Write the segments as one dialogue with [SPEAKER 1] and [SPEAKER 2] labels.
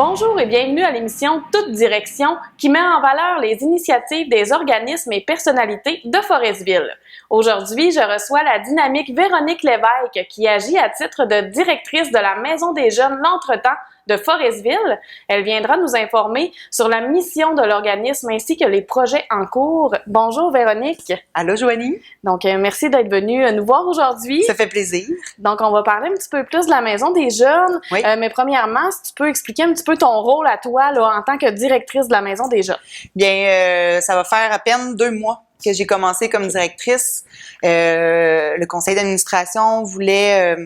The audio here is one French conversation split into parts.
[SPEAKER 1] Bonjour et bienvenue à l'émission Toute Direction qui met en valeur les initiatives des organismes et personnalités de Forestville. Aujourd'hui, je reçois la dynamique Véronique Lévesque qui agit à titre de directrice de la Maison des Jeunes L'Entretemps de Forestville. Elle viendra nous informer sur la mission de l'organisme ainsi que les projets en cours. Bonjour Véronique.
[SPEAKER 2] Allô Joanie.
[SPEAKER 1] Donc, merci d'être venue nous voir aujourd'hui.
[SPEAKER 2] Ça fait plaisir.
[SPEAKER 1] Donc, on va parler un petit peu plus de la Maison des Jeunes.
[SPEAKER 2] Oui.
[SPEAKER 1] Mais premièrement, si tu peux expliquer un petit peu ton rôle à toi là, en tant que directrice de la Maison des Jeunes.
[SPEAKER 2] Bien, ça va faire à peine 2 mois que j'ai commencé comme directrice. Le conseil d'administration voulait,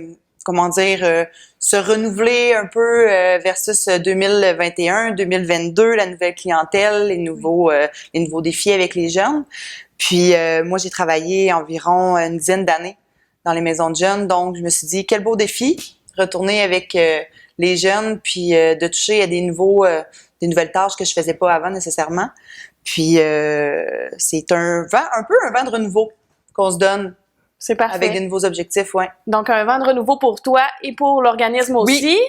[SPEAKER 2] se renouveler un peu versus 2021-2022, la nouvelle clientèle, les nouveaux défis avec les jeunes. Puis moi, j'ai travaillé environ une dizaine d'années dans les maisons de jeunes, donc je me suis dit, quel beau défi, retourner avec les jeunes, puis de toucher à des nouvelles tâches que je faisais pas avant nécessairement. Puis c'est un peu un vent de renouveau qu'on se donne.
[SPEAKER 1] C'est parfait.
[SPEAKER 2] Avec des nouveaux objectifs, oui.
[SPEAKER 1] Donc, un vent de renouveau pour toi et pour l'organisme aussi.
[SPEAKER 2] Oui,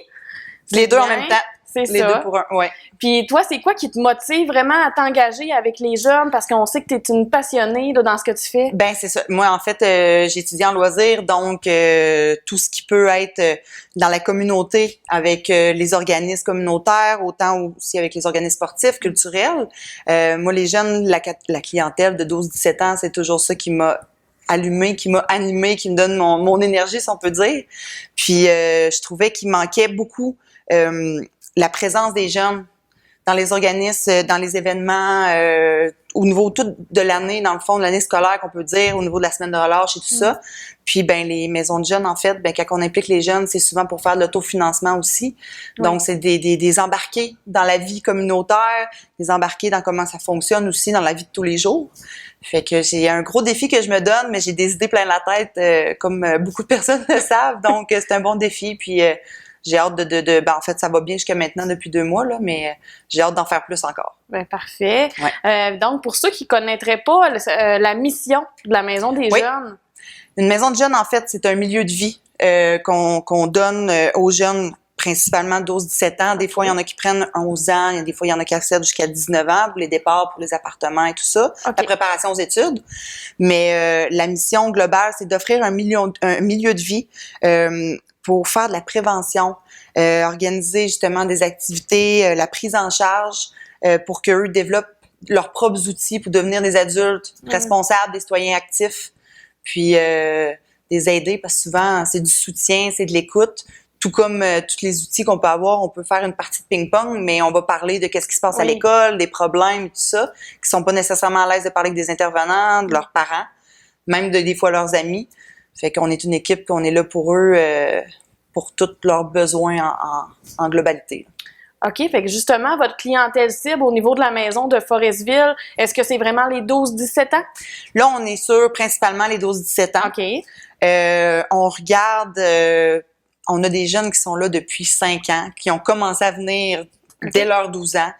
[SPEAKER 2] les deux en même temps.
[SPEAKER 1] C'est
[SPEAKER 2] les
[SPEAKER 1] ça.
[SPEAKER 2] deux pour un, ouais.
[SPEAKER 1] Puis toi, c'est quoi qui te motive vraiment à t'engager avec les jeunes? Parce qu'on sait que tu es une passionnée là, dans ce que tu fais.
[SPEAKER 2] Ben c'est ça. Moi, en fait, j'ai étudié en loisirs, donc tout ce qui peut être dans la communauté avec les organismes communautaires, autant aussi avec les organismes sportifs, culturels. Moi, les jeunes, la clientèle de 12-17 ans, c'est toujours ça qui m'a allumé, qui m'a animé, qui me donne mon énergie, si on peut dire. Puis je trouvais qu'il manquait beaucoup la présence des jeunes dans les organismes, dans les événements, au niveau tout de l'année, dans le fond, de l'année scolaire qu'on peut dire, au niveau de la semaine de relâche et tout ça. Puis ben les maisons de jeunes, en fait, ben quand on implique les jeunes, c'est souvent pour faire de l'autofinancement aussi. Donc c'est des embarqués dans la vie communautaire, des embarqués dans comment ça fonctionne aussi dans la vie de tous les jours. Fait que c'est un gros défi que je me donne, mais j'ai des idées plein la tête, comme beaucoup de personnes le savent. Donc c'est un bon défi. Puis j'ai hâte ben en fait, ça va bien jusqu'à maintenant depuis 2 mois, là, mais j'ai hâte d'en faire plus encore.
[SPEAKER 1] Ben, parfait.
[SPEAKER 2] Ouais.
[SPEAKER 1] Donc, pour ceux qui ne connaîtraient pas la mission de la Maison des Jeunes.
[SPEAKER 2] Une maison de jeunes, en fait, c'est un milieu de vie qu'on donne aux jeunes, principalement 12-17 ans. Des fois, il y en a qui prennent 11 ans, des fois, il y en a qui accèdent jusqu'à 19 ans pour les départs, pour les appartements et tout ça, la préparation aux études. Mais la mission globale, c'est d'offrir un milieu de vie pour faire de la prévention, organiser justement des activités, la prise en charge pour qu'eux développent leurs propres outils pour devenir des adultes responsables, des citoyens actifs, puis les aider parce que souvent, c'est du soutien, c'est de l'écoute. Tout comme tous les outils qu'on peut avoir, on peut faire une partie de ping-pong, mais on va parler de qu'est-ce qui se passe à l'école, des problèmes et tout ça, qui sont pas nécessairement à l'aise de parler avec des intervenants, de leurs parents, même des fois leurs amis. Fait qu'on est une équipe, qu'on est là pour eux, pour tous leurs besoins en globalité.
[SPEAKER 1] OK, fait que justement, votre clientèle cible au niveau de la maison de Forestville, est-ce que c'est vraiment les 12-17 ans?
[SPEAKER 2] Là, on est sur principalement les 12-17 ans.
[SPEAKER 1] OK.
[SPEAKER 2] On regarde, on a des jeunes qui sont là depuis 5 ans, qui ont commencé à venir dès leurs 12 ans,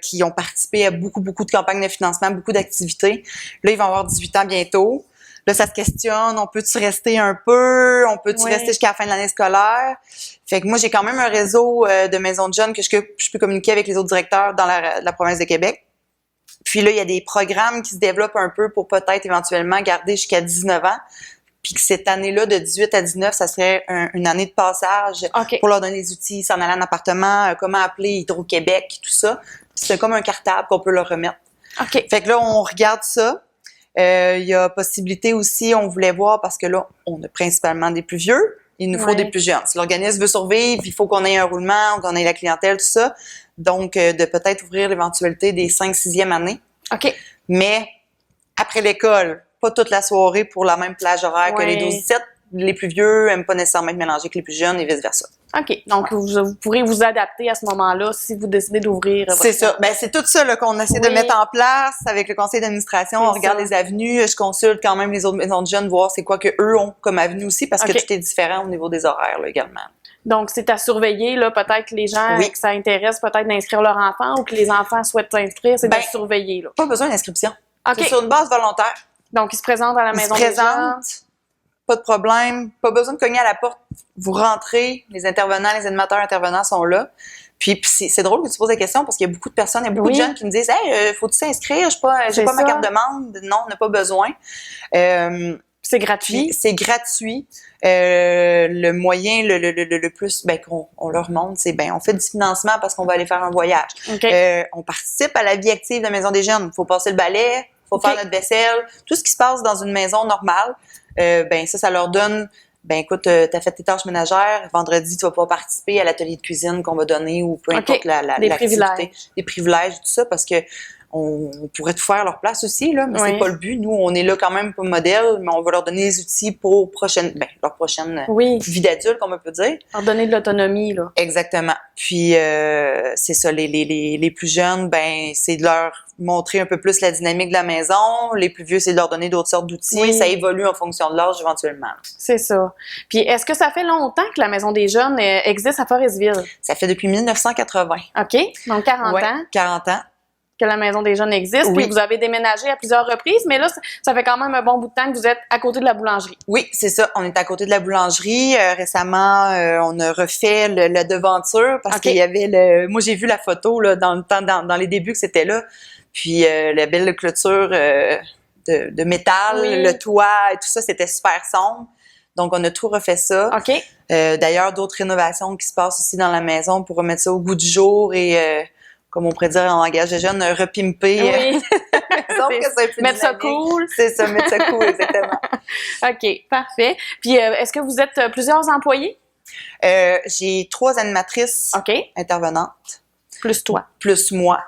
[SPEAKER 2] qui ont participé à beaucoup de campagnes de financement, beaucoup d'activités. Là, ils vont avoir 18 ans bientôt. Là, ça se questionne, on peut-tu rester un peu? On peut-tu rester jusqu'à la fin de l'année scolaire? Fait que moi, j'ai quand même un réseau de maisons de jeunes que je peux communiquer avec les autres directeurs dans la province de Québec. Puis là, il y a des programmes qui se développent un peu pour peut-être éventuellement garder jusqu'à 19 ans. Puis que cette année-là, de 18 à 19, ça serait une année de passage pour leur donner des outils, s'en aller en appartement, comment appeler Hydro-Québec, tout ça. C'est comme un cartable qu'on peut leur remettre.
[SPEAKER 1] OK.
[SPEAKER 2] Fait que là, on regarde ça. Il y a possibilité aussi, on voulait voir, parce que là, on a principalement des plus vieux, il nous faut des plus jeunes. Si l'organisme veut survivre, il faut qu'on ait un roulement, qu'on ait la clientèle, tout ça. Donc, de peut-être ouvrir l'éventualité des 5-6e années.
[SPEAKER 1] OK. Mais
[SPEAKER 2] après l'école, pas toute la soirée pour la même plage horaire que les 12-17. Les plus vieux n'aiment pas nécessairement être mélangés avec les plus jeunes et vice-versa.
[SPEAKER 1] OK. Donc, vous pourrez vous adapter à ce moment-là si vous décidez d'ouvrir.
[SPEAKER 2] C'est ça. Ben, c'est tout ça là, qu'on essaie de mettre en place avec le conseil d'administration. On regarde les avenues. Je consulte quand même les autres maisons de jeunes, voir c'est quoi qu'eux ont comme avenue aussi, parce que tout est différent au niveau des horaires là, également. Donc, c'est à surveiller, là, peut-être les gens que ça intéresse peut-être d'inscrire leur enfant ou que les enfants souhaitent s'inscrire, c'est de surveiller. Là. Pas besoin d'inscription. C'est sur une base volontaire.
[SPEAKER 1] Donc, ils se présentent à la maison des jeunes.
[SPEAKER 2] Pas de problème, pas besoin de cogner à la porte. Vous rentrez, les animateurs intervenants sont là. Puis c'est drôle que tu poses la question parce qu'il y a beaucoup de personnes, il y a beaucoup de jeunes qui me disent « Hey, faut-tu s'inscrire? J'ai pas ma carte de membre. » Non, on n'a pas besoin.
[SPEAKER 1] C'est gratuit.
[SPEAKER 2] C'est gratuit. Le moyen le plus qu'on leur montre, c'est on fait du financement parce qu'on va aller faire un voyage.
[SPEAKER 1] Okay.
[SPEAKER 2] On participe à la vie active de la Maison des Jeunes. Il faut passer le balai, il faut faire notre vaisselle. Tout ce qui se passe dans une maison normale, ça leur donne... écoute, t'as fait tes tâches ménagères. Vendredi, tu vas pouvoir participer à l'atelier de cuisine qu'on va donner ou peu importe l'activité. Des privilèges, tout ça, parce que on pourrait tout faire à leur place aussi, là, mais c'est pas le but. Nous, on est là quand même comme modèle, mais on va leur donner les outils pour leur prochaine vie d'adulte, comme on peut dire.
[SPEAKER 1] Leur donner de l'autonomie, là.
[SPEAKER 2] Exactement. Puis, c'est ça, les plus jeunes, c'est de leur montrer un peu plus la dynamique de la maison. Les plus vieux, c'est de leur donner d'autres sortes d'outils. Oui. Ça évolue en fonction de l'âge, éventuellement.
[SPEAKER 1] C'est ça. Puis, est-ce que ça fait longtemps que la Maison des Jeunes existe à Forestville?
[SPEAKER 2] Ça fait depuis 1980.
[SPEAKER 1] OK. Donc, 40 ans.
[SPEAKER 2] 40 ans.
[SPEAKER 1] Que la Maison des Jeunes existe. Oui. Puis vous avez déménagé à plusieurs reprises, mais là, ça fait quand même un bon bout de temps que vous êtes à côté de la boulangerie.
[SPEAKER 2] Oui, c'est ça. On est à côté de la boulangerie. Récemment, on a refait la devanture parce qu'il y avait Moi, j'ai vu la photo là, dans le temps, dans les débuts que c'était là. Puis la belle clôture de métal, le toit et tout ça, c'était super sombre. Donc, on a tout refait ça.
[SPEAKER 1] OK.
[SPEAKER 2] D'ailleurs, d'autres rénovations qui se passent aussi dans la maison pour remettre ça au goût du jour et... comme on pourrait dire en langage de jeunes, repimper.
[SPEAKER 1] Oui.
[SPEAKER 2] Mettre ça cool. C'est ça, mettre ça cool, exactement.
[SPEAKER 1] OK, parfait. Puis, est-ce que vous êtes plusieurs employés?
[SPEAKER 2] J'ai 3 animatrices intervenantes.
[SPEAKER 1] Plus toi.
[SPEAKER 2] Plus moi.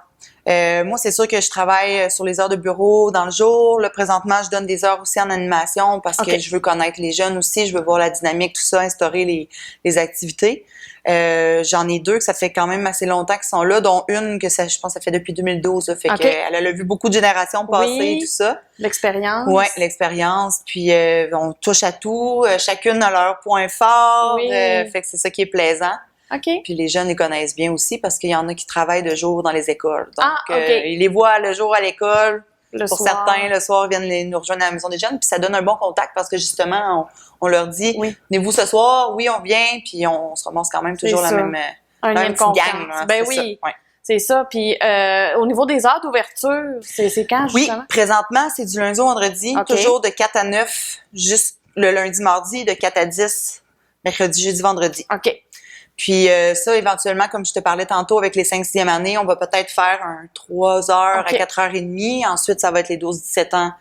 [SPEAKER 2] Moi, c'est sûr que je travaille sur les heures de bureau dans le jour. Là, présentement, je donne des heures aussi en animation parce que je veux connaître les jeunes aussi. Je veux voir la dynamique, tout ça, instaurer les activités. J'en ai 2 que ça fait quand même assez longtemps qu'ils sont là, dont une que je pense que ça fait depuis 2012. Là, fait qu'elle a vu beaucoup de générations passer et tout ça.
[SPEAKER 1] L'expérience.
[SPEAKER 2] Oui, l'expérience. Puis on touche à tout. Chacune a leur point fort. Fait que c'est ça qui est plaisant.
[SPEAKER 1] Okay.
[SPEAKER 2] Puis les jeunes les connaissent bien aussi parce qu'il y en a qui travaillent de jour dans les écoles. Donc, ils les voient le jour à l'école. Pour certains, le soir, ils viennent nous rejoindre à la Maison des Jeunes. Puis ça donne un bon contact parce que justement, on leur dit « Venez-vous ce soir? » Oui, on vient. Puis on se ramasse quand même toujours la même petite gang. Hein,
[SPEAKER 1] oui. C'est ça. Puis au niveau des heures d'ouverture, c'est quand justement?
[SPEAKER 2] Oui, présentement, c'est du lundi au vendredi. Toujours de 4 à 9, juste le lundi, mardi, de 4 à 10, mercredi, jeudi, vendredi.
[SPEAKER 1] OK.
[SPEAKER 2] Puis ça, éventuellement, comme je te parlais tantôt, avec les 5-6e années, on va peut-être faire un 3 heures à 4h30. Ensuite, ça va être les 12-17 ans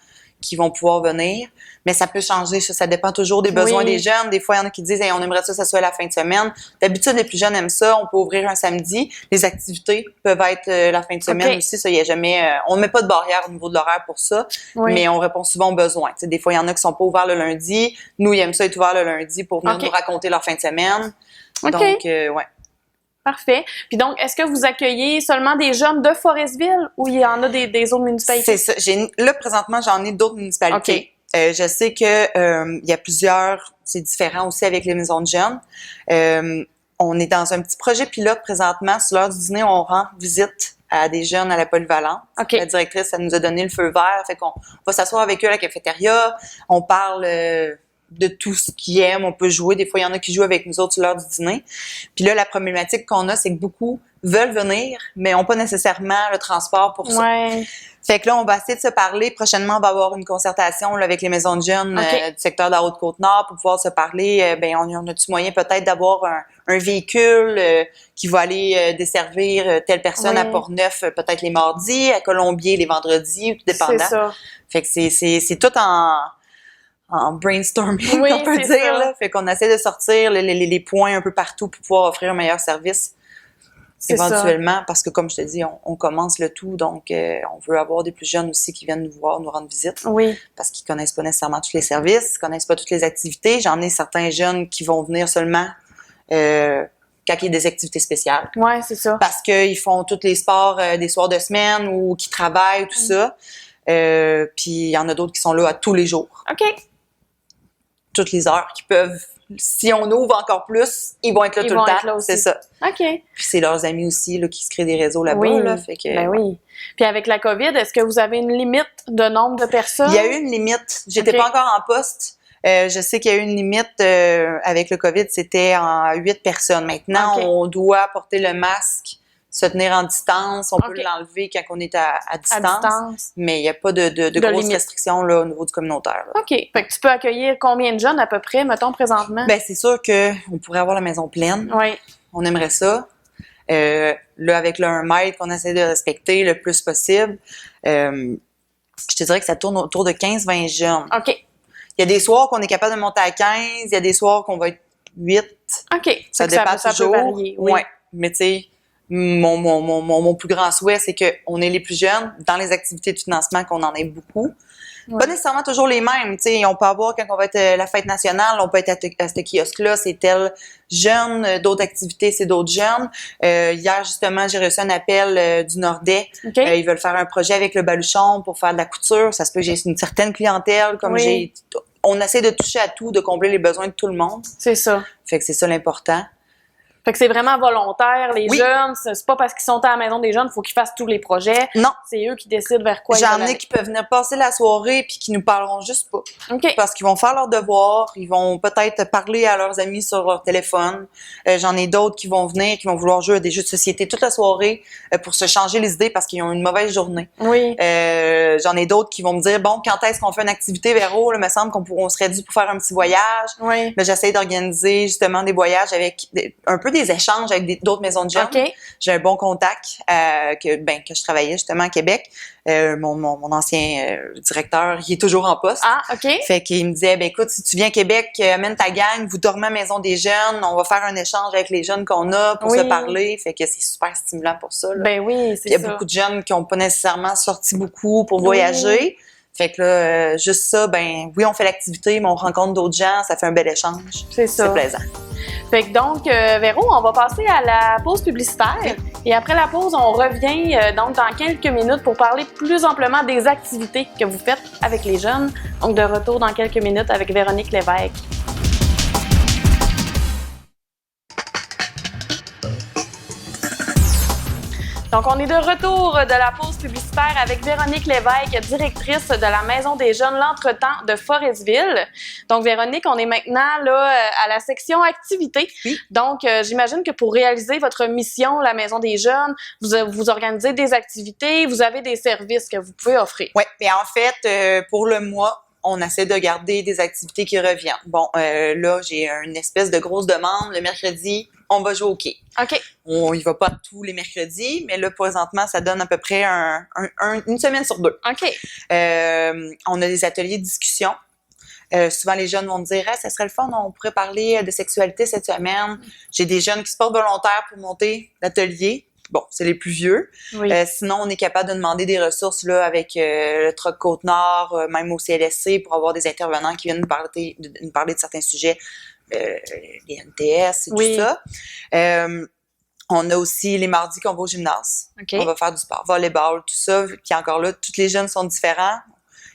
[SPEAKER 2] qui vont pouvoir venir. Mais ça peut changer, ça dépend toujours des besoins des jeunes. Des fois, il y en a qui disent hey, on aimerait ça soit la fin de semaine. D'habitude, les plus jeunes aiment ça. On peut ouvrir un samedi. Les activités peuvent être la fin de semaine aussi. Ça, il y a jamais... on ne met pas de barrière au niveau de l'horaire pour ça, mais on répond souvent aux besoins. T'sais, des fois, il y en a qui sont pas ouverts le lundi. Nous, ils aiment ça être ouverts le lundi pour venir nous raconter leur fin de semaine. Donc, ouais.
[SPEAKER 1] Parfait. Puis donc, est-ce que vous accueillez seulement des jeunes de Forestville ou il y en a des autres municipalités?
[SPEAKER 2] C'est ça. Là, présentement, j'en ai d'autres municipalités. Je sais que il y a plusieurs, c'est différent aussi avec les maisons de jeunes. On est dans un petit projet pilote présentement. Sur l'heure du dîner, on rend visite à des jeunes à la polyvalente. La directrice, elle nous a donné le feu vert. Fait qu'on va s'asseoir avec eux à la cafétéria. On parle... de tout ce qu'ils aiment, on peut jouer. Des fois, il y en a qui jouent avec nous autres sur l'heure du dîner. Puis là, la problématique qu'on a, c'est que beaucoup veulent venir, mais n'ont pas nécessairement le transport pour ça. Fait que là, on va essayer de se parler. Prochainement, on va avoir une concertation là, avec les maisons de jeunes du secteur de la Haute-Côte-Nord pour pouvoir se parler. On a-tu moyen peut-être d'avoir un véhicule qui va aller desservir telle personne à Port-Neuf, peut-être les mardis, à Colombier les vendredis, tout dépendant.
[SPEAKER 1] C'est ça.
[SPEAKER 2] Fait que c'est tout en brainstorming, on peut dire. Là. Fait qu'on essaie de sortir les points un peu partout pour pouvoir offrir un meilleur service éventuellement. Parce que, comme je te dis, on commence le tout. Donc, on veut avoir des plus jeunes aussi qui viennent nous voir, nous rendre visite. Parce qu'ils connaissent pas nécessairement tous les services, ils connaissent pas toutes les activités. J'en ai certains jeunes qui vont venir seulement quand il y a des activités spéciales.
[SPEAKER 1] Oui, c'est ça.
[SPEAKER 2] Parce qu'ils font tous les sports des soirs de semaine ou qui travaillent, tout ça. Puis, il y en a d'autres qui sont là à tous les jours. Toutes les heures qui peuvent, si on ouvre encore plus, ils vont être là tout le temps. C'est ça. Puis c'est leurs amis aussi là, qui se créent des réseaux là-bas. Là, fait que,
[SPEAKER 1] Puis avec la COVID, est-ce que vous avez une limite de nombre de personnes?
[SPEAKER 2] Il y a eu une limite. J'étais pas encore en poste. Je sais qu'il y a eu une limite avec le COVID, c'était en 8 personnes. Maintenant, on doit porter le masque, se tenir en distance. On peut l'enlever quand on est à distance. Mais il n'y a pas de grosses restrictions là, au niveau du communautaire. Là.
[SPEAKER 1] OK. Fait que tu peux accueillir combien de jeunes à peu près, mettons, présentement?
[SPEAKER 2] Ben c'est sûr qu'on pourrait avoir la maison pleine.
[SPEAKER 1] Oui.
[SPEAKER 2] On aimerait ça. Là, avec le 1 mètre qu'on essaie de respecter le plus possible, je te dirais que ça tourne autour de 15-20 jeunes.
[SPEAKER 1] OK.
[SPEAKER 2] Il y a des soirs qu'on est capable de monter à 15, il y a des soirs qu'on va être 8.
[SPEAKER 1] OK.
[SPEAKER 2] Ça dépend toujours.
[SPEAKER 1] Ça peut varier, oui.
[SPEAKER 2] Ouais. Mais tu sais, mon plus grand souhait, c'est qu'on ait les plus jeunes dans les activités de financement, qu'on en ait beaucoup. Ouais. Pas nécessairement toujours les mêmes. Tu sais, on peut avoir, quand on va être la fête nationale, on peut être à ce kiosque-là, c'est tel jeune, d'autres activités, c'est d'autres jeunes. Hier, justement, j'ai reçu un appel du Nordais. Ils veulent faire un projet avec le baluchon pour faire de la couture. Ça se peut que j'ai une certaine clientèle, comme on essaie de toucher à tout, de combler les besoins de tout le monde.
[SPEAKER 1] C'est ça.
[SPEAKER 2] Fait que c'est ça l'important.
[SPEAKER 1] Fait que c'est vraiment volontaire, les jeunes. C'est pas parce qu'ils sont à la maison des jeunes, il faut qu'ils fassent tous les projets.
[SPEAKER 2] Non.
[SPEAKER 1] C'est eux qui décident vers quoi ils
[SPEAKER 2] J'en ai qui peuvent venir passer la soirée puis qui nous parleront juste pas. Parce qu'ils vont faire leurs devoirs, ils vont peut-être parler à leurs amis sur leur téléphone. J'en ai d'autres qui vont venir, qui vont vouloir jouer à des jeux de société toute la soirée pour se changer les idées parce qu'ils ont une mauvaise journée.
[SPEAKER 1] Oui.
[SPEAKER 2] J'en ai d'autres qui vont me dire, bon, quand est-ce qu'on fait une activité, Véro? Là, me semble qu'on serait dû pour faire un petit voyage.
[SPEAKER 1] Oui.
[SPEAKER 2] Là, j'essaie d'organiser justement des voyages avec un peu des échanges avec d'autres maisons de jeunes. J'ai un bon contact que je travaillais justement à Québec. Mon ancien directeur, il est toujours en poste.
[SPEAKER 1] Ah, OK.
[SPEAKER 2] Fait qu'il me disait, écoute, si tu viens à Québec, amène ta gang, vous dormez à la maison des jeunes, on va faire un échange avec les jeunes qu'on a pour se parler. Fait que c'est super stimulant pour ça. Là.
[SPEAKER 1] Ben oui, c'est ça.
[SPEAKER 2] Il y a beaucoup de jeunes qui n'ont pas nécessairement sorti beaucoup pour voyager. Fait que là, juste ça, oui, on fait l'activité, mais on rencontre d'autres gens, ça fait un bel échange.
[SPEAKER 1] C'est ça.
[SPEAKER 2] C'est plaisant.
[SPEAKER 1] Fait que donc, Véro, on va passer à la pause publicitaire. Et après la pause, on revient donc dans quelques minutes pour parler plus amplement des activités que vous faites avec les jeunes. Donc, de retour dans quelques minutes avec Véronique Lévesque. Donc, on est de retour de la pause publicitaire avec Véronique Lévesque, directrice de la Maison des jeunes L'Entretemps de Forestville. Donc, Véronique, on est maintenant là à la section activités. Oui. Donc, j'imagine que pour réaliser votre mission, la Maison des jeunes, vous organisez des activités, vous avez des services que vous pouvez offrir.
[SPEAKER 2] Oui, mais en fait, pour le mois, on essaie de garder des activités qui reviennent. Bon, là, j'ai une espèce de grosse demande. Le mercredi, on va jouer au quai.
[SPEAKER 1] OK.
[SPEAKER 2] On y va pas tous les mercredis, mais là, présentement, ça donne à peu près une semaine sur 2.
[SPEAKER 1] OK.
[SPEAKER 2] On a des ateliers de discussion. Souvent, les jeunes vont me dire « ça serait le fun, on pourrait parler de sexualité cette semaine. » J'ai des jeunes qui se portent volontaires pour monter l'atelier. Bon, c'est les plus vieux. Oui. Sinon, on est capable de demander des ressources là avec le Troc Côte-Nord, même au CLSC, pour avoir des intervenants qui viennent nous parler de certains sujets, les NTS et tout ça. On a aussi les mardis qu'on va au gymnase. On va faire du sport, volleyball, tout ça. Puis encore là, tous les jeunes sont différents.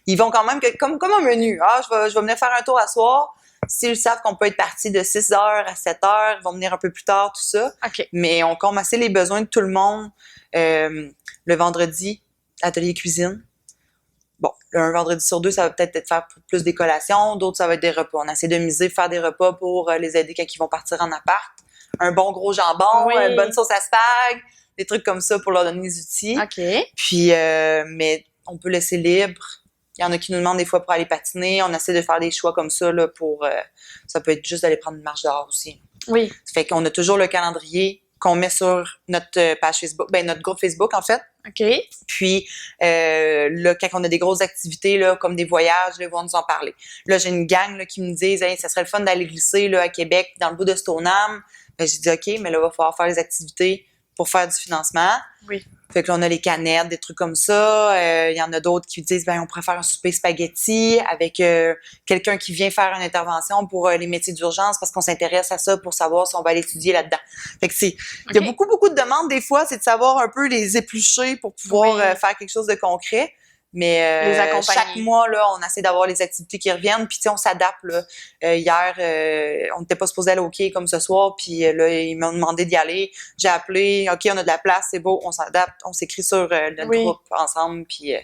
[SPEAKER 2] Ils vont quand même comme un menu. Ah, je vais venir faire un tour à soir. S'ils savent qu'on peut être parti de 6h à 7h, ils vont venir un peu plus tard, tout ça.
[SPEAKER 1] Okay.
[SPEAKER 2] Mais on comble assez les besoins de tout le monde. Le vendredi, atelier cuisine. Bon, un vendredi sur 2, ça va peut-être être faire plus des collations. D'autres, ça va être des repas. On essaie de miser, faire des repas pour les aider quand ils vont partir en appart. Un bon gros jambon, une bonne sauce à spag, des trucs comme ça pour leur donner des outils.
[SPEAKER 1] Okay.
[SPEAKER 2] Puis, mais on peut laisser libre. Il y en a qui nous demandent des fois pour aller patiner. On essaie de faire des choix comme ça là, pour... ça peut être juste d'aller prendre une marche dehors aussi.
[SPEAKER 1] Oui.
[SPEAKER 2] Ça fait qu'on a toujours le calendrier qu'on met sur notre page Facebook, notre groupe Facebook, en fait.
[SPEAKER 1] OK.
[SPEAKER 2] Puis, là, quand on a des grosses activités, là, comme des voyages, là, ils vont nous en parler. Là, j'ai une gang là, qui me disent hey, « ça serait le fun d'aller glisser là, à Québec, dans le bout de Stoneham. » J'ai dit « OK, mais là, il va falloir faire les activités pour faire du financement. »
[SPEAKER 1] Oui.
[SPEAKER 2] Fait que là, on a les canettes, des trucs comme ça. Il y en a d'autres qui disent, on pourrait faire un souper spaghetti avec quelqu'un qui vient faire une intervention pour les métiers d'urgence parce qu'on s'intéresse à ça pour savoir si on va aller étudier là-dedans. Fait que il y a beaucoup, beaucoup de demandes des fois, c'est de savoir un peu les éplucher pour pouvoir faire quelque chose de concret. Mais chaque mois, là, on essaie d'avoir les activités qui reviennent, puis on s'adapte. Là. Hier, on n'était pas supposé aller au quai comme ce soir, puis là, ils m'ont demandé d'y aller. J'ai appelé, OK, on a de la place, c'est beau, on s'adapte, on s'écrit sur notre groupe ensemble, puis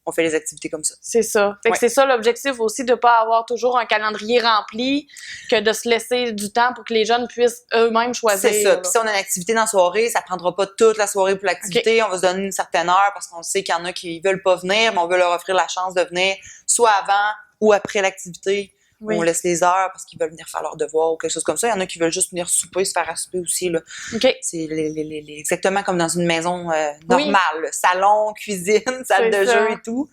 [SPEAKER 2] on fait les activités comme ça.
[SPEAKER 1] C'est ça. Fait que c'est ça l'objectif aussi, de pas avoir toujours un calendrier rempli, que de se laisser du temps pour que les jeunes puissent eux-mêmes choisir.
[SPEAKER 2] C'est ça. Puis si on a une activité dans la soirée, ça prendra pas toute la soirée pour l'activité. On va se donner une certaine heure parce qu'on sait qu'il y en a qui veulent pas venir, mais on veut leur offrir la chance de venir soit avant ou après l'activité.
[SPEAKER 1] Oui.
[SPEAKER 2] On laisse les heures parce qu'ils veulent venir faire leurs devoirs ou quelque chose comme ça. Il y en a qui veulent juste venir souper, se faire à souper aussi, là.
[SPEAKER 1] OK.
[SPEAKER 2] C'est exactement comme dans une maison normale. Là. Salon, cuisine, salle de jeu et tout.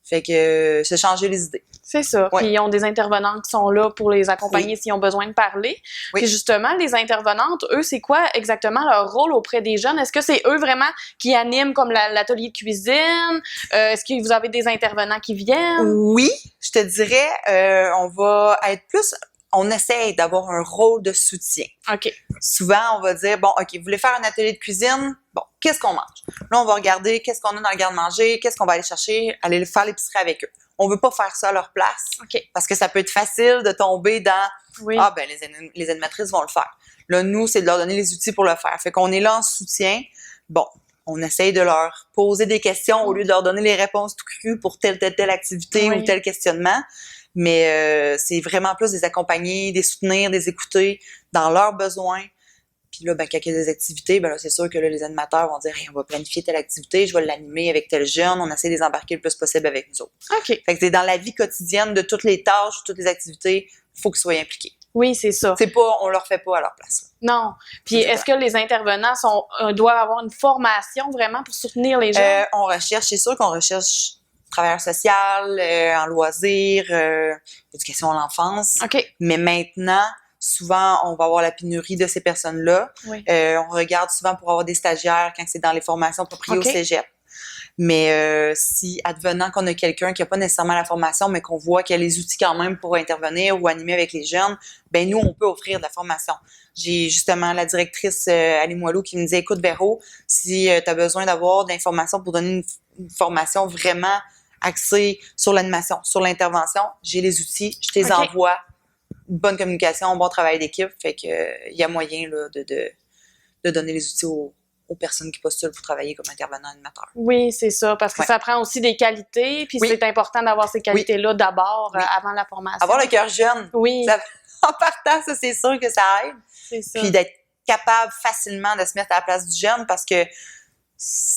[SPEAKER 2] Fait que c'est changer les idées.
[SPEAKER 1] C'est ça.
[SPEAKER 2] Ouais.
[SPEAKER 1] Puis ils ont des intervenantes qui sont là pour les accompagner s'ils ont besoin de parler.
[SPEAKER 2] Oui.
[SPEAKER 1] Puis justement, les intervenantes, eux, c'est quoi exactement leur rôle auprès des jeunes? Est-ce que c'est eux vraiment qui animent comme l'atelier de cuisine? Est-ce que vous avez des intervenants qui viennent?
[SPEAKER 2] Oui, je te dirais, on va être plus... On essaye d'avoir un rôle de soutien.
[SPEAKER 1] OK.
[SPEAKER 2] Souvent, on va dire, bon, OK, vous voulez faire un atelier de cuisine? Bon, qu'est-ce qu'on mange? Là, on va regarder qu'est-ce qu'on a dans le garde-manger, qu'est-ce qu'on va aller chercher, aller faire l'épicerie avec eux. On veut pas faire ça à leur place.
[SPEAKER 1] OK.
[SPEAKER 2] Parce que ça peut être facile de tomber dans,
[SPEAKER 1] Oui.
[SPEAKER 2] ah, ben, les animatrices vont le faire. Là, nous, c'est de leur donner les outils pour le faire. Fait qu'on est là en soutien. Bon, on essaye de leur poser des questions au lieu de leur donner les réponses tout crues pour telle activité ou tel questionnement. Mais c'est vraiment plus des accompagner, des soutenir, des écouter dans leurs besoins. Puis là, ben, quand il y a des activités, ben là, c'est sûr que là, les animateurs vont dire hey, on va planifier telle activité, je vais l'animer avec tel jeune, on essaie de les embarquer le plus possible avec nous autres.
[SPEAKER 1] OK.
[SPEAKER 2] Fait que c'est dans la vie quotidienne de toutes les tâches, toutes les activités, il faut qu'ils soient impliqués.
[SPEAKER 1] Oui, c'est ça.
[SPEAKER 2] C'est pas, on leur fait pas à leur place. Là.
[SPEAKER 1] Non. Puis est-ce que les intervenants doivent avoir une formation vraiment pour soutenir les jeunes?
[SPEAKER 2] On recherche, c'est sûr qu'on recherche travailleur social, en loisirs, éducation à l'enfance.
[SPEAKER 1] OK.
[SPEAKER 2] Mais maintenant, souvent, on va avoir la pénurie de ces personnes-là.
[SPEAKER 1] Oui.
[SPEAKER 2] On regarde souvent pour avoir des stagiaires quand c'est dans les formations appropriées au cégep. Mais si, advenant qu'on a quelqu'un qui n'a pas nécessairement la formation, mais qu'on voit qu'il y a les outils quand même pour intervenir ou animer avec les jeunes, ben nous, on peut offrir de la formation. J'ai justement la directrice Ali Moilou qui me disait, écoute Véro, si tu as besoin d'avoir de l'information pour donner une formation vraiment axée sur l'animation, sur l'intervention, j'ai les outils, je te les envoie. Bonne communication, bon travail d'équipe, fait que il y a moyen là, de donner les outils aux personnes qui postulent pour travailler comme intervenant animateur.
[SPEAKER 1] Oui, c'est ça, parce que ça prend aussi des qualités, puis c'est important d'avoir ces qualités-là d'abord, avant la formation.
[SPEAKER 2] Avoir le cœur jeune.
[SPEAKER 1] Oui.
[SPEAKER 2] Ça, en partant, ça, c'est sûr que ça aide.
[SPEAKER 1] C'est ça.
[SPEAKER 2] Puis d'être capable facilement de se mettre à la place du jeune parce que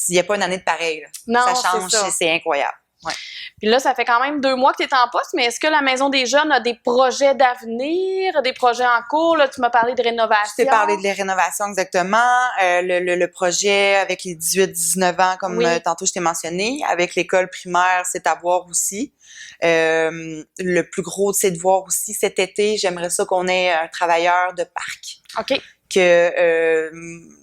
[SPEAKER 2] il n'y a pas une année de pareil. Là.
[SPEAKER 1] Non,
[SPEAKER 2] ça change, c'est incroyable. Ouais.
[SPEAKER 1] Puis là, ça fait quand même 2 mois que tu es en poste, mais est-ce que la Maison des Jeunes a des projets d'avenir, des projets en cours? Là, tu m'as parlé de rénovation.
[SPEAKER 2] Je t'ai parlé de la rénovation exactement. Le projet avec les 18-19 ans, comme tantôt je t'ai mentionné, avec l'école primaire, c'est à voir aussi. Le plus gros, c'est de voir aussi cet été, j'aimerais ça qu'on ait un travailleur de parc.
[SPEAKER 1] OK.
[SPEAKER 2] Que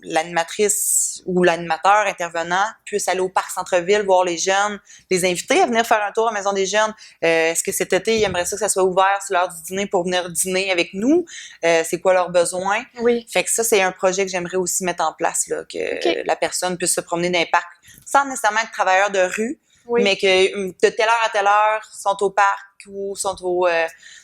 [SPEAKER 2] l'animatrice ou l'animateur intervenant puisse aller au parc centre-ville, voir les jeunes, les inviter à venir faire un tour à la Maison des Jeunes. Est-ce que cet été, ils aimeraient ça que ça soit ouvert sur l'heure du dîner pour venir dîner avec nous? C'est quoi leurs besoins?
[SPEAKER 1] Oui.
[SPEAKER 2] Fait que ça, c'est un projet que j'aimerais aussi mettre en place, là, que la personne puisse se promener dans les parcs sans nécessairement être travailleur de rue, mais que de telle heure à telle heure, sont au parc ou sont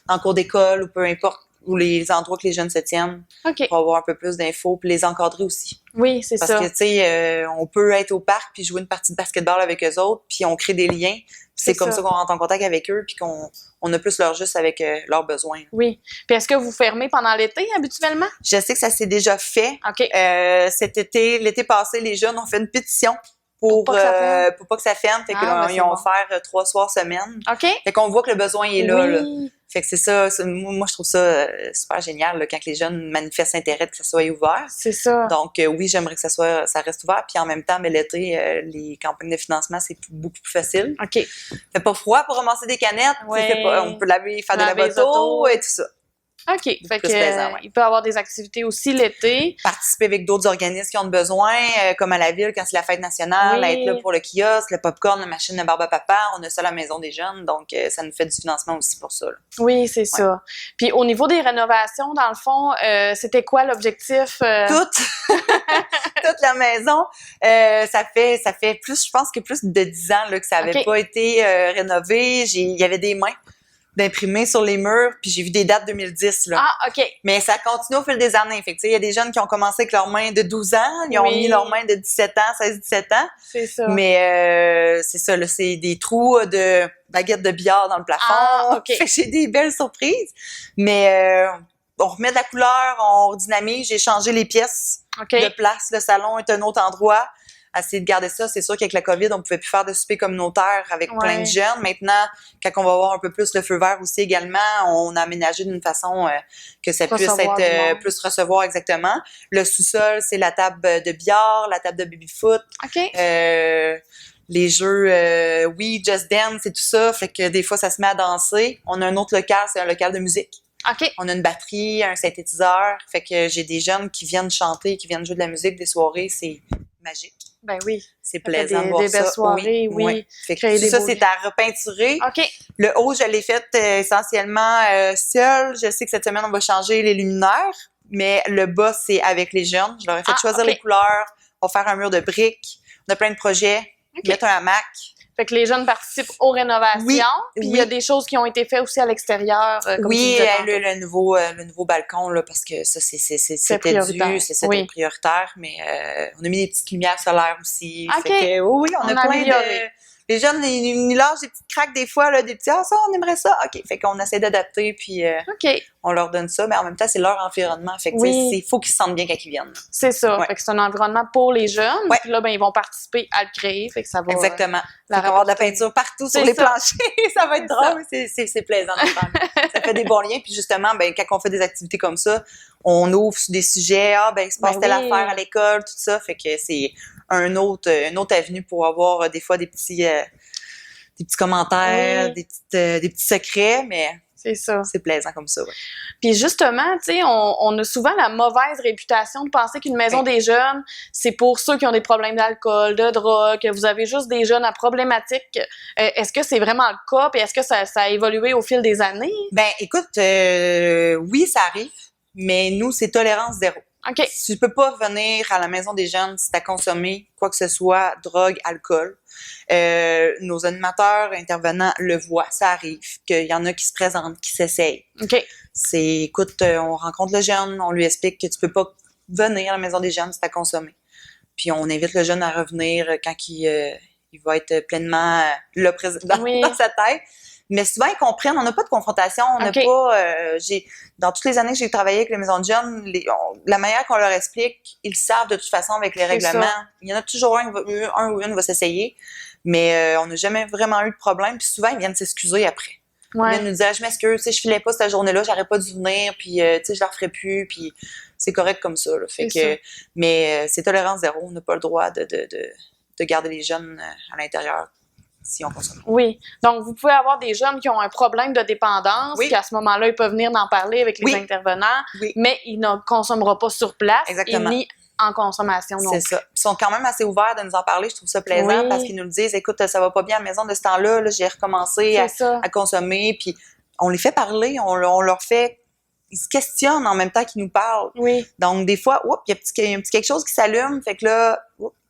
[SPEAKER 2] en cours d'école ou peu importe, ou les endroits que les jeunes se tiennent pour avoir un peu plus d'infos, puis les encadrer aussi.
[SPEAKER 1] Oui, c'est ça.
[SPEAKER 2] Parce que, tu sais, on peut être au parc puis jouer une partie de basketball avec eux autres, puis on crée des liens. C'est comme ça qu'on rentre en contact avec eux, puis qu'on a plus leur juste avec leurs besoins.
[SPEAKER 1] Oui. Puis est-ce que vous fermez pendant l'été, habituellement?
[SPEAKER 2] Je sais que ça s'est déjà fait.
[SPEAKER 1] OK.
[SPEAKER 2] Cet été, l'été passé, les jeunes ont fait une pétition pour pas que ça ferme. Fait que ils ont offert 3 soirs semaine.
[SPEAKER 1] OK.
[SPEAKER 2] Fait qu'on voit que le besoin est là, là.
[SPEAKER 1] Oui.
[SPEAKER 2] Fait que c'est ça, moi je trouve ça super génial là, quand les jeunes manifestent intérêt que ça soit ouvert.
[SPEAKER 1] C'est ça.
[SPEAKER 2] Donc oui, j'aimerais que ça reste ouvert. Puis en même temps, mais l'été, les campagnes de financement, c'est beaucoup plus facile.
[SPEAKER 1] OK.
[SPEAKER 2] Fait pas froid pour ramasser des canettes. On peut faire de la moto et tout ça.
[SPEAKER 1] OK. Fait que,
[SPEAKER 2] plaisant,
[SPEAKER 1] il peut y avoir des activités aussi l'été.
[SPEAKER 2] Participer avec d'autres organismes qui ont besoin, comme à la ville, quand c'est la fête nationale, être là pour le kiosque, le popcorn, la machine de barbe à papa. On a ça à la Maison des Jeunes, donc ça nous fait du financement aussi pour ça. Là.
[SPEAKER 1] Oui, c'est ça. Puis au niveau des rénovations, dans le fond, c'était quoi l'objectif?
[SPEAKER 2] Toute la maison. Ça fait plus, je pense que plus de 10 ans là, que ça avait pas été rénové. Il y avait des mains d'imprimer sur les murs, puis j'ai vu des dates 2010, là.
[SPEAKER 1] Ah, OK.
[SPEAKER 2] Mais ça continue au fil des années. Fait que, tu sais, il y a des jeunes qui ont commencé avec leurs mains de 12 ans, ils ont mis leurs mains de 17 ans, 16-17 ans.
[SPEAKER 1] C'est ça.
[SPEAKER 2] Mais c'est ça, là, c'est des trous de baguettes de billard dans le plafond.
[SPEAKER 1] Ah, OK.
[SPEAKER 2] Fait que j'ai des belles surprises. Mais on remet de la couleur, on redynamise, j'ai changé les pièces de place. Le salon est un autre endroit. Essayer de garder ça. C'est sûr qu'avec la COVID, on pouvait plus faire de souper communautaire avec plein de jeunes. Maintenant, quand on va avoir un peu plus le feu vert aussi également, on a aménagé d'une façon que ça puisse être plus recevoir exactement. Le sous-sol, c'est la table de billard, la table de baby-foot.
[SPEAKER 1] OK.
[SPEAKER 2] Les jeux, oui, Just Dance et tout ça. Fait que des fois, ça se met à danser. On a un autre local, c'est un local de musique.
[SPEAKER 1] OK.
[SPEAKER 2] On a une batterie, un synthétiseur. Fait que j'ai des jeunes qui viennent chanter, qui viennent jouer de la musique des soirées. C'est magique.
[SPEAKER 1] Ben oui.
[SPEAKER 2] C'est plaisant de voir
[SPEAKER 1] des belles
[SPEAKER 2] ça.
[SPEAKER 1] soirées, oui.
[SPEAKER 2] Fait que tout ça, c'est à repeinturer.
[SPEAKER 1] OK.
[SPEAKER 2] Le haut, je l'ai fait essentiellement seul. Je sais que cette semaine, on va changer les luminaires, mais le bas, c'est avec les jeunes. Je leur ai fait choisir les couleurs. On va faire un mur de briques. On a plein de projets. Mettre un hamac.
[SPEAKER 1] Fait que les jeunes participent aux rénovations. Puis il y a des choses qui ont été faites aussi à l'extérieur. Comme
[SPEAKER 2] le nouveau balcon, là, parce que ça, c'était dû, c'était prioritaire. Mais on a mis des petites lumières solaires aussi.
[SPEAKER 1] OK.
[SPEAKER 2] Fait que, oui, on a plein de... Les jeunes, ils lâchent des petites craques des fois, là, des petits « Ah, ça, on aimerait ça! » OK. Fait qu'on essaie d'adapter, puis on leur donne ça. Mais en même temps, c'est leur environnement. Fait que, il faut qu'ils se sentent bien quand ils viennent.
[SPEAKER 1] C'est ça. Fait que c'est un environnement pour les jeunes. Puis là, ben, ils vont participer à le créer. Fait que ça va...
[SPEAKER 2] Exactement. Il va y avoir de la peinture partout sur les planchers. Ça va être drôle. C'est plaisant. Ça fait des bons liens. Puis justement, ben, quand on fait des activités comme ça, on ouvre sur des sujets. Ah, ben, il se passe telle affaire à l'école, tout ça. Fait que c'est une autre avenue pour avoir des fois des petits commentaires, des petits secrets, mais
[SPEAKER 1] c'est ça.
[SPEAKER 2] C'est plaisant comme ça,
[SPEAKER 1] Puis justement, tu sais, on a souvent la mauvaise réputation de penser qu'une maison des jeunes, c'est pour ceux qui ont des problèmes d'alcool, de drogue, que vous avez juste des jeunes à problématiques. Est-ce que c'est vraiment le cas? Puis est-ce que ça a évolué au fil des années?
[SPEAKER 2] Ben, écoute, oui, ça arrive, mais nous, c'est tolérance zéro.
[SPEAKER 1] OK.
[SPEAKER 2] Tu peux pas venir à la maison des jeunes si tu as consommé quoi que ce soit, drogue, alcool. Nos animateurs, intervenants le voient. Ça arrive qu'il y en a qui se présentent, qui s'essayent.
[SPEAKER 1] OK.
[SPEAKER 2] Écoute, on rencontre le jeune, on lui explique que tu peux pas venir à la maison des jeunes si tu as consommé. Puis on invite le jeune à revenir quand il va être pleinement là, dans sa tête. Mais souvent, ils comprennent. On n'a pas de confrontation. On n'a pas... dans toutes les années que j'ai travaillé avec les maisons de jeunes, la manière qu'on leur explique, ils savent de toute façon avec les règlements. Il y en a toujours un ou une va s'essayer. Mais on n'a jamais vraiment eu de problème. Puis souvent, ils viennent s'excuser après. Ils viennent nous dire « Je m'excuse, je filais pas cette journée-là, j'aurais pas dû venir, puis je la referai plus. » Puis c'est correct comme ça. Là. Mais c'est tolérance zéro. On n'a pas le droit de garder les jeunes à l'intérieur. Si on consomme.
[SPEAKER 1] Oui. Donc, vous pouvez avoir des jeunes qui ont un problème de dépendance, puis à ce moment-là, ils peuvent venir en parler avec les intervenants, mais ils ne consommeront pas sur place, ni en consommation.
[SPEAKER 2] C'est ça. Ils sont quand même assez ouverts de nous en parler. Je trouve ça plaisant parce qu'ils nous le disent. Écoute, ça va pas bien à la maison de ce temps-là. Là, j'ai recommencé à consommer. Puis on les fait parler. On leur fait... Ils se questionnent en même temps qu'ils nous parlent.
[SPEAKER 1] Oui.
[SPEAKER 2] Donc, des fois, il y a un petit quelque chose qui s'allume. Fait que là,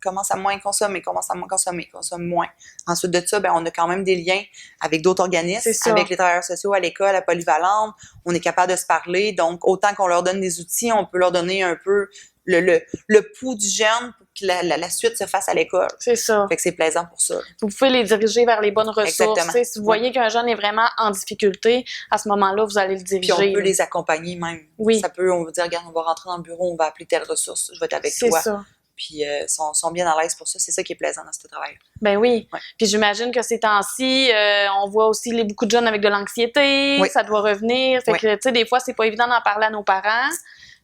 [SPEAKER 2] commence à moins consommer, consomme moins. Ensuite de ça, ben, on a quand même des liens avec d'autres organismes, avec les travailleurs sociaux à l'école, à Polyvalente. On est capable de se parler. Donc, autant qu'on leur donne des outils, on peut leur donner un peu le pouls du jeune pour que la suite se fasse à l'école.
[SPEAKER 1] C'est ça.
[SPEAKER 2] Fait que c'est plaisant pour ça.
[SPEAKER 1] Vous pouvez les diriger vers les bonnes ressources. Si vous voyez qu'un jeune est vraiment en difficulté, à ce moment-là, vous allez le diriger.
[SPEAKER 2] Puis on peut les accompagner même.
[SPEAKER 1] Oui.
[SPEAKER 2] Ça peut, on va dire, regarde, on va rentrer dans le bureau, on va appeler telle ressource, je vais être avec toi.
[SPEAKER 1] C'est ça.
[SPEAKER 2] Puis sont bien à l'aise pour ça. C'est ça qui est plaisant dans ce travail.
[SPEAKER 1] Ben oui. Puis j'imagine que ces temps-ci, on voit aussi beaucoup de jeunes avec de l'anxiété. Ça doit revenir. Fait que, tu sais, des fois, c'est pas évident d'en parler à nos parents.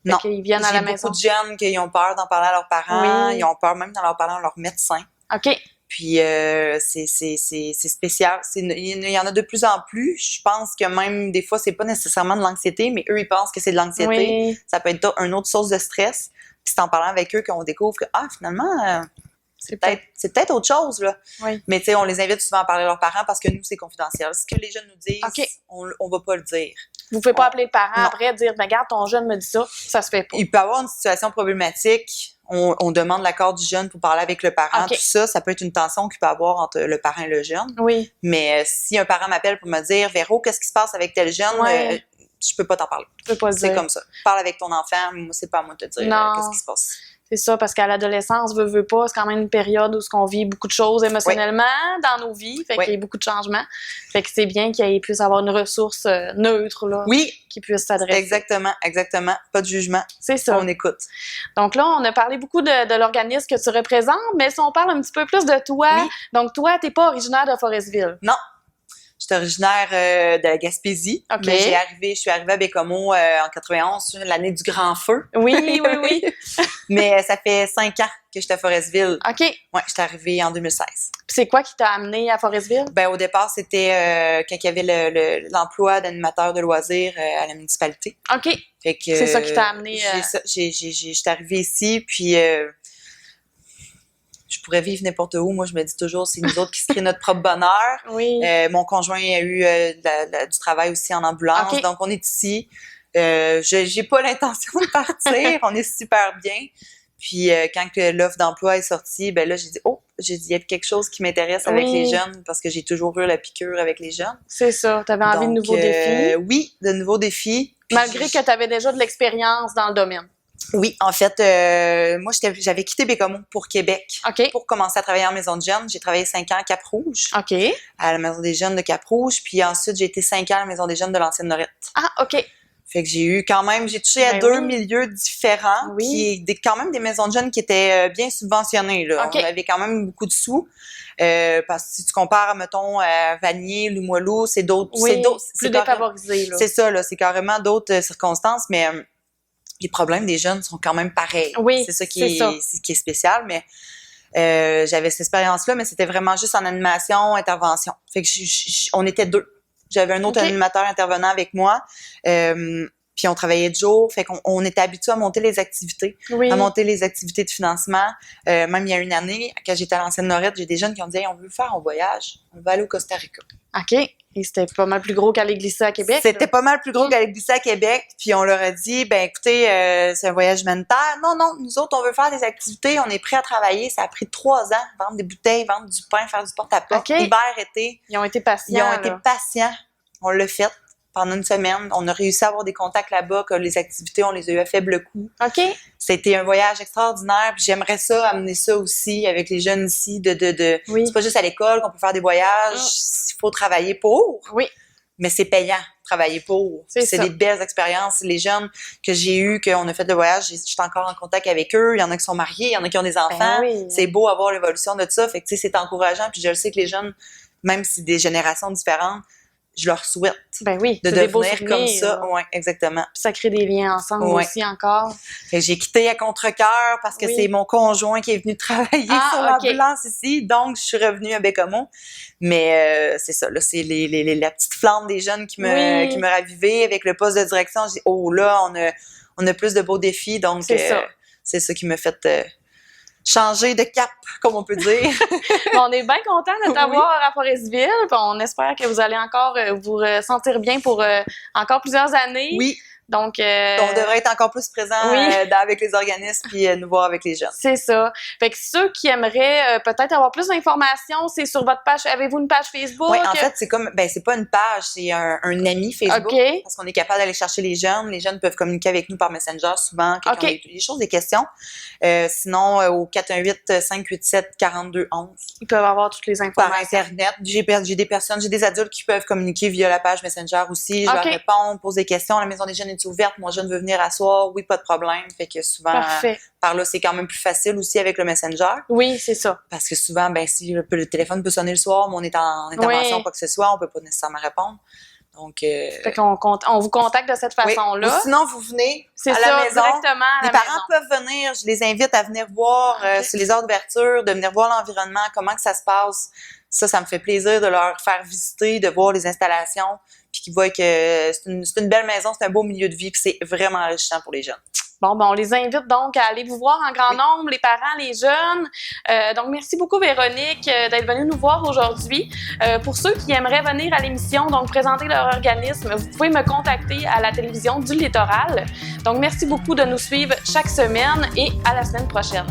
[SPEAKER 2] Non.
[SPEAKER 1] Ils viennent à la maison.
[SPEAKER 2] Beaucoup de jeunes qui ont peur d'en parler à leurs parents. Ils ont peur même d'en parler à leur médecin.
[SPEAKER 1] OK.
[SPEAKER 2] Puis c'est spécial. Il y en a de plus en plus. Je pense que même des fois, c'est pas nécessairement de l'anxiété, mais eux, ils pensent que c'est de l'anxiété. Ça peut être une autre source de stress. Puis c'est en parlant avec eux qu'on découvre que, finalement, c'est peut-être autre chose, là. Mais tu sais, on les invite souvent à parler à leurs parents parce que nous, c'est confidentiel. Ce que les jeunes nous disent, on va pas le dire.
[SPEAKER 1] Vous pouvez pas appeler le parent
[SPEAKER 2] Non.
[SPEAKER 1] après, dire, ben, regarde, ton jeune me dit ça se fait pas.
[SPEAKER 2] Il peut y avoir une situation problématique. On demande l'accord du jeune pour parler avec le parent.
[SPEAKER 1] Okay.
[SPEAKER 2] Tout ça, ça peut être une tension qu'il peut y avoir entre le parent et le jeune.
[SPEAKER 1] Oui.
[SPEAKER 2] Mais si un parent m'appelle pour me dire, Véro, qu'est-ce qui se passe avec tel jeune?
[SPEAKER 1] Ouais.
[SPEAKER 2] Je peux pas t'en parler.
[SPEAKER 1] Tu peux pas
[SPEAKER 2] C'est
[SPEAKER 1] dire.
[SPEAKER 2] comme ça. Parle avec ton enfant. Moi, c'est pas à moi de te dire
[SPEAKER 1] Non.
[SPEAKER 2] qu'est-ce qui se passe.
[SPEAKER 1] C'est ça, parce qu'à l'adolescence, veut pas, c'est quand même une période où on vit beaucoup de choses émotionnellement dans nos vies, fait qu'il y a beaucoup de changements. Fait que c'est bien qu'il puisse avoir une ressource neutre, là,
[SPEAKER 2] Oui,
[SPEAKER 1] qui puisse s'adresser.
[SPEAKER 2] exactement. Pas de jugement.
[SPEAKER 1] C'est ça.
[SPEAKER 2] On écoute.
[SPEAKER 1] Donc là, on a parlé beaucoup de l'organisme que tu représentes, mais si on parle un petit peu plus de toi,
[SPEAKER 2] Oui.
[SPEAKER 1] donc toi, t'es pas originaire de Forestville.
[SPEAKER 2] Non. Je suis originaire de la Gaspésie.
[SPEAKER 1] OK.
[SPEAKER 2] Mais je suis arrivée à Bécomo en 91, l'année du grand feu.
[SPEAKER 1] Oui.
[SPEAKER 2] Mais ça fait 5 ans que j'étais à Forestville.
[SPEAKER 1] OK. Puis
[SPEAKER 2] Ouais, j'étais arrivée en 2016.
[SPEAKER 1] c'est quoi qui t'a amené à Forestville?
[SPEAKER 2] Ben au départ, c'était quand il y avait l'emploi d'animateur de loisirs à la municipalité.
[SPEAKER 1] OK.
[SPEAKER 2] Fait que
[SPEAKER 1] C'est ça qui t'a amené.
[SPEAKER 2] J'étais arrivée ici, puis je pourrais vivre n'importe où. Moi, je me dis toujours, c'est nous autres qui se créent notre propre bonheur.
[SPEAKER 1] Oui.
[SPEAKER 2] Mon conjoint a eu du travail aussi en ambulance,
[SPEAKER 1] OK.
[SPEAKER 2] donc on est ici. J'ai pas l'intention de partir, on est super bien. Puis quand que l'offre d'emploi est sortie, ben là j'ai dit il y a quelque chose qui m'intéresse avec
[SPEAKER 1] Oui.
[SPEAKER 2] les jeunes parce que j'ai toujours eu la piqûre avec les jeunes.
[SPEAKER 1] C'est ça. T'avais envie de
[SPEAKER 2] Donc,
[SPEAKER 1] nouveaux défis.
[SPEAKER 2] Oui, de nouveaux défis. Puis
[SPEAKER 1] Malgré que t'avais déjà de l'expérience dans le domaine.
[SPEAKER 2] Oui, en fait, moi j'avais quitté Bécomo pour Québec.
[SPEAKER 1] OK.
[SPEAKER 2] Pour commencer à travailler en maison de jeunes. J'ai travaillé 5 ans à Cap-Rouge,
[SPEAKER 1] OK.
[SPEAKER 2] à la maison des jeunes de Cap-Rouge, puis ensuite j'ai été 5 ans à la maison des jeunes de l'ancienne Lorette.
[SPEAKER 1] Ah, OK.
[SPEAKER 2] Fait que j'ai touché à
[SPEAKER 1] Ben
[SPEAKER 2] deux
[SPEAKER 1] oui.
[SPEAKER 2] milieux différents,
[SPEAKER 1] Oui.
[SPEAKER 2] puis quand même des maisons de jeunes qui étaient bien subventionnées, là.
[SPEAKER 1] OK.
[SPEAKER 2] On avait quand même beaucoup de sous, parce que si tu compares, mettons, à Vanier, Limoilou, c'est d'autres,
[SPEAKER 1] Oui, plus
[SPEAKER 2] carrément-
[SPEAKER 1] défavorisé, là.
[SPEAKER 2] c'est ça, là, c'est carrément d'autres circonstances, mais les problèmes des jeunes sont quand même pareils.
[SPEAKER 1] Oui,
[SPEAKER 2] c'est ça qui
[SPEAKER 1] c'est ça.
[SPEAKER 2] qui est spécial, mais j'avais cette expérience-là, mais c'était vraiment juste en animation, intervention. Fait que on était 2. J'avais un autre
[SPEAKER 1] OK.
[SPEAKER 2] animateur intervenant avec moi. Puis on travaillait de jour, fait qu'on était habitués à monter les activités,
[SPEAKER 1] Oui.
[SPEAKER 2] à monter les activités de financement. Même il y a une année, quand j'étais à l'ancienne Lorette, j'ai des jeunes qui ont dit hey, on veut faire un voyage, on va aller au Costa Rica.
[SPEAKER 1] OK. Et c'était pas mal plus gros qu'aller glisser à Québec.
[SPEAKER 2] C'était
[SPEAKER 1] là.
[SPEAKER 2] pas mal plus gros qu'aller glisser à Québec. Puis on leur a dit, ben écoutez, c'est un voyage humanitaire. Non, nous autres, on veut faire des activités, on est prêts à travailler. Ça a pris 3 ans, vendre des bouteilles, vendre du pain, faire du porte-à-porte.
[SPEAKER 1] OK.
[SPEAKER 2] Hiver, été.
[SPEAKER 1] Ils ont été patients.
[SPEAKER 2] Ils ont été
[SPEAKER 1] là.
[SPEAKER 2] patients. On l'a fait pendant une semaine. On a réussi à avoir des contacts là-bas, que les activités, on les a eu à faible coût.
[SPEAKER 1] OK.
[SPEAKER 2] C'était un voyage extraordinaire. Puis j'aimerais ça, amener ça aussi avec les jeunes ici.
[SPEAKER 1] Oui.
[SPEAKER 2] C'est pas juste à l'école qu'on peut faire des voyages. Il faut travailler pour.
[SPEAKER 1] Oui.
[SPEAKER 2] Mais c'est payant, travailler pour.
[SPEAKER 1] C'est
[SPEAKER 2] C'est
[SPEAKER 1] ça.
[SPEAKER 2] des belles expériences. Les jeunes que j'ai eus, qu'on a fait le voyage, je suis encore en contact avec eux. Il y en a qui sont mariés, il y en a qui ont des enfants.
[SPEAKER 1] oui.
[SPEAKER 2] C'est beau à voir l'évolution de ça. Fait que, tu sais, c'est encourageant. Puis je le sais que les jeunes, même si des générations différentes, je leur souhaite
[SPEAKER 1] Ben oui.
[SPEAKER 2] de
[SPEAKER 1] c'est des beaux
[SPEAKER 2] devenir comme
[SPEAKER 1] souvenirs,
[SPEAKER 2] ça.
[SPEAKER 1] là.
[SPEAKER 2] Oui, exactement.
[SPEAKER 1] Puis ça crée des liens ensemble
[SPEAKER 2] Ouais.
[SPEAKER 1] aussi encore.
[SPEAKER 2] Fait que j'ai quitté à contre-cœur parce que
[SPEAKER 1] Oui.
[SPEAKER 2] c'est mon conjoint qui est venu travailler
[SPEAKER 1] Ah,
[SPEAKER 2] sur
[SPEAKER 1] OK.
[SPEAKER 2] l'ambulance ici. Donc, je suis revenue à Bécomo. Mais c'est ça, là, c'est la petite flamme des jeunes qui
[SPEAKER 1] Oui.
[SPEAKER 2] me ravivaient avec le poste de direction. J'ai dit, oh là, on a plus de beaux défis. Donc,
[SPEAKER 1] C'est ça.
[SPEAKER 2] c'est ça qui m'a fait changer de cap, comme on peut dire.
[SPEAKER 1] Bon, on est bien content de t'avoir à Forestville. Puis on espère que vous allez encore vous sentir bien pour encore plusieurs années.
[SPEAKER 2] Oui,
[SPEAKER 1] Donc,
[SPEAKER 2] on devrait être encore plus présent
[SPEAKER 1] oui.
[SPEAKER 2] avec les organismes puis nous voir avec les jeunes.
[SPEAKER 1] c'est ça. Fait que ceux qui aimeraient peut-être avoir plus d'informations, c'est sur votre page. Avez-vous une page Facebook?
[SPEAKER 2] Oui, en fait, c'est comme, c'est pas une page, c'est un ami Facebook.
[SPEAKER 1] OK.
[SPEAKER 2] Parce qu'on est capable d'aller chercher les jeunes. Les jeunes peuvent communiquer avec nous par Messenger souvent, quand
[SPEAKER 1] OK.
[SPEAKER 2] ils ont des choses, des questions. Sinon, au 418-587-4211.
[SPEAKER 1] Ils peuvent avoir toutes les
[SPEAKER 2] Par
[SPEAKER 1] informations.
[SPEAKER 2] Internet. J'ai des adultes qui peuvent communiquer via la page Messenger aussi. Je
[SPEAKER 1] OK.
[SPEAKER 2] leur réponds, pose des questions. La maison des jeunes est ouverte. Mon jeune veut venir asseoir. Oui, pas de problème. Fait que souvent,
[SPEAKER 1] Parfait.
[SPEAKER 2] par là, c'est quand même plus facile aussi avec le Messenger.
[SPEAKER 1] Oui, c'est ça.
[SPEAKER 2] Parce que souvent, si le téléphone peut sonner le soir, mais on est en intervention
[SPEAKER 1] Oui.
[SPEAKER 2] ou quoi que ce soit, on peut pas nécessairement répondre. Donc,
[SPEAKER 1] Fait qu'on on vous contacte de cette
[SPEAKER 2] oui.
[SPEAKER 1] façon-là.
[SPEAKER 2] Ou sinon, vous venez
[SPEAKER 1] C'est
[SPEAKER 2] à
[SPEAKER 1] ça,
[SPEAKER 2] la maison.
[SPEAKER 1] directement à
[SPEAKER 2] Les
[SPEAKER 1] la
[SPEAKER 2] parents
[SPEAKER 1] maison.
[SPEAKER 2] peuvent venir. Je les invite à venir voir
[SPEAKER 1] OK.
[SPEAKER 2] sur les heures d'ouverture, de venir voir l'environnement, comment que ça se passe. Ça me fait plaisir de leur faire visiter, de voir les installations, puis qu'ils voient que c'est une belle maison, c'est un beau milieu de vie, puis c'est vraiment enrichissant pour les jeunes.
[SPEAKER 1] Bon, ben, on les invite donc à aller vous voir en grand nombre, les parents, les jeunes. Donc, merci beaucoup, Véronique, d'être venue nous voir aujourd'hui. Pour ceux qui aimeraient venir à l'émission, donc présenter leur organisme, vous pouvez me contacter à la télévision du Littoral. Donc, merci beaucoup de nous suivre chaque semaine et à la semaine prochaine.